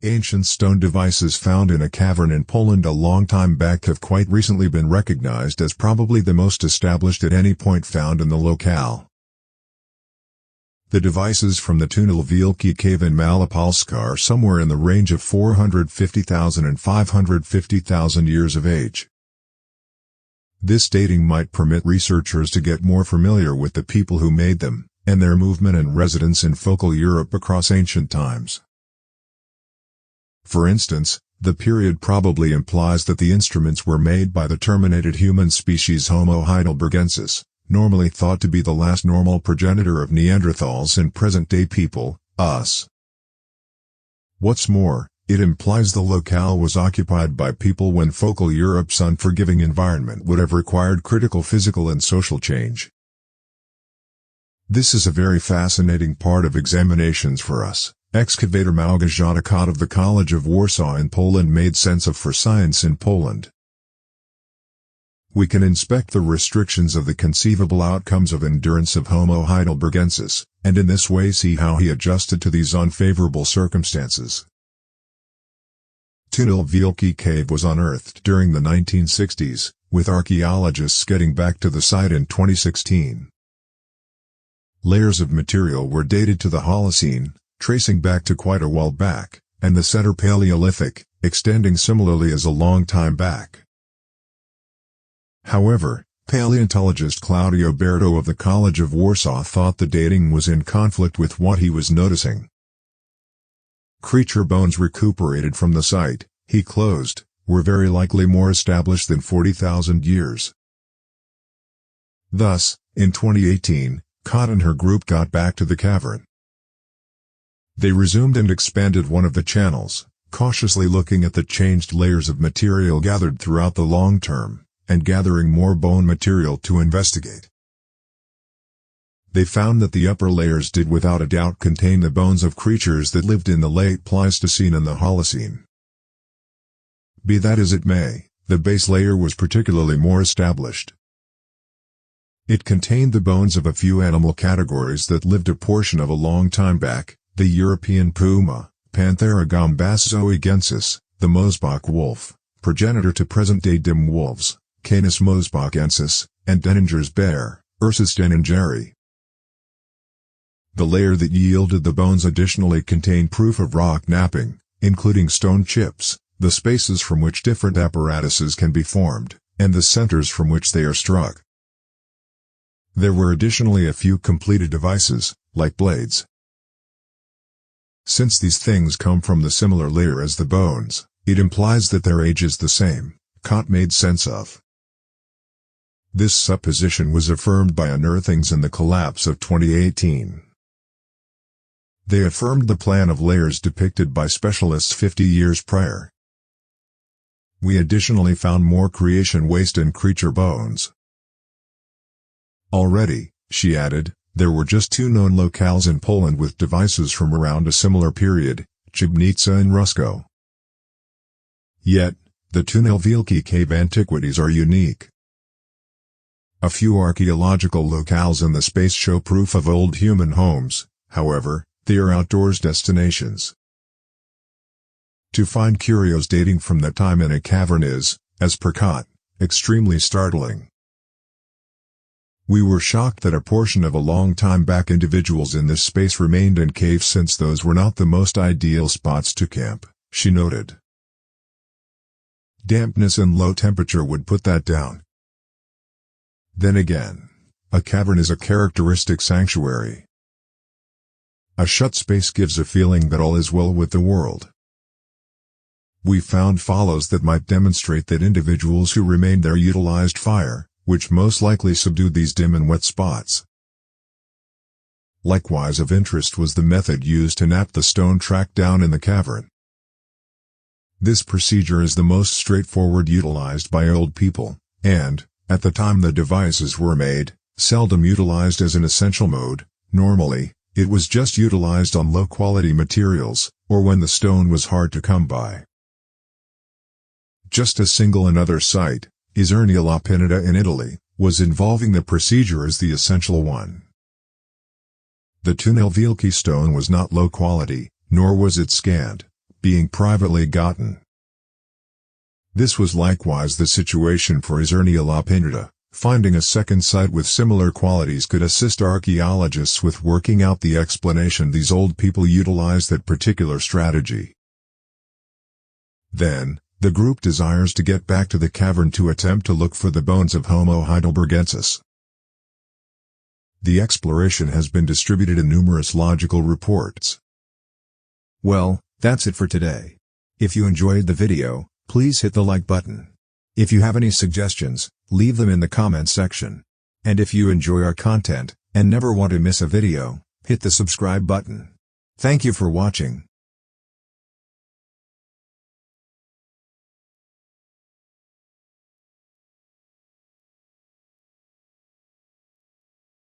Ancient stone devices found in a cavern in Poland a long time back have quite recently been recognized as probably the most established at any point found in the locale. The devices from the Tunel Wielki cave in Malopolska are somewhere in the range of 450,000 and 550,000 years of age. This dating might permit researchers to get more familiar with the people who made them, and their movement and residence in focal Europe across ancient times. For instance, the period probably implies that the instruments were made by the terminated human species Homo heidelbergensis, normally thought to be the last normal progenitor of Neanderthals and present-day people, us. What's more, it implies the locale was occupied by people when focal Europe's unforgiving environment would have required critical physical and social change. This is a very fascinating part of examinations for us. Excavator Małgorzata Kot of the College of Warsaw in Poland made sense of for science in Poland. We can inspect the restrictions of the conceivable outcomes of endurance of Homo heidelbergensis, and in this way see how he adjusted to these unfavorable circumstances. Tunel Wielki cave was unearthed during the 1960s, with archaeologists getting back to the site in 2016. Layers of material were dated to the Holocene, tracing back to quite a while back, and the Center Paleolithic, extending similarly as a long time back. However, paleontologist Claudio Berto of the College of Warsaw thought the dating was in conflict with what he was noticing. Creature bones recuperated from the site, he closed, were very likely more established than 40,000 years. Thus, in 2018, Kot and her group got back to the cavern. They resumed and expanded one of the channels, cautiously looking at the changed layers of material gathered throughout the long term, and gathering more bone material to investigate. They found that the upper layers did without a doubt contain the bones of creatures that lived in the late Pleistocene and the Holocene. Be that as it may, the base layer was particularly more established. It contained the bones of a few animal categories that lived a portion of a long time back: the European puma, Panthera gombazoigensis, the Mosbach wolf, progenitor to present-day dim wolves, Canis mosbachensis, and Denninger's bear, Ursus denningeri. The layer that yielded the bones additionally contained proof of rock napping, including stone chips, the spaces from which different apparatuses can be formed, and the centers from which they are struck. There were additionally a few completed devices, like blades. Since these things come from the similar layer as the bones, it implies that their age is the same, Kot made sense of. This supposition was affirmed by Unearthings in the Collapse of 2018. They affirmed the plan of layers depicted by specialists 50 years prior. We additionally found more creation waste in creature bones. Already, she added, there were just two known locales in Poland with devices from around a similar period, Chybnica and Rusko. Yet, the Tunel Wielki cave antiquities are unique. A few archaeological locales in the space show proof of old human homes, however, they are outdoors destinations. To find curios dating from that time in a cavern is, as per Kot, extremely startling. We were shocked that a portion of a long time back individuals in this space remained in caves since those were not the most ideal spots to camp, she noted. Dampness and low temperature would put that down. Then again, a cavern is a characteristic sanctuary. A shut space gives a feeling that all is well with the world. We found follows that might demonstrate that individuals who remained there utilized fire, which most likely subdued these dim and wet spots. Likewise of interest was the method used to nap the stone tracked down in the cavern. This procedure is the most straightforward utilized by old people, and, at the time the devices were made, seldom utilized as an essential mode. Normally, it was just utilized on low-quality materials, or when the stone was hard to come by. Just as single another site, Isernia La Pineta in Italy, was involving the procedure as the essential one. The Tunel Wielki stone was not low quality, nor was it scanned, being privately gotten. This was likewise the situation for Isernia La Pineda. Finding a second site with similar qualities could assist archaeologists with working out the explanation these old people utilized that particular strategy. Then, the group desires to get back to the cavern to attempt to look for the bones of Homo heidelbergensis. The exploration has been distributed in numerous logical reports. Well, that's it for today. If you enjoyed the video, please hit the like button. If you have any suggestions, leave them in the comments section. And if you enjoy our content, and never want to miss a video, hit the subscribe button. Thank you for watching.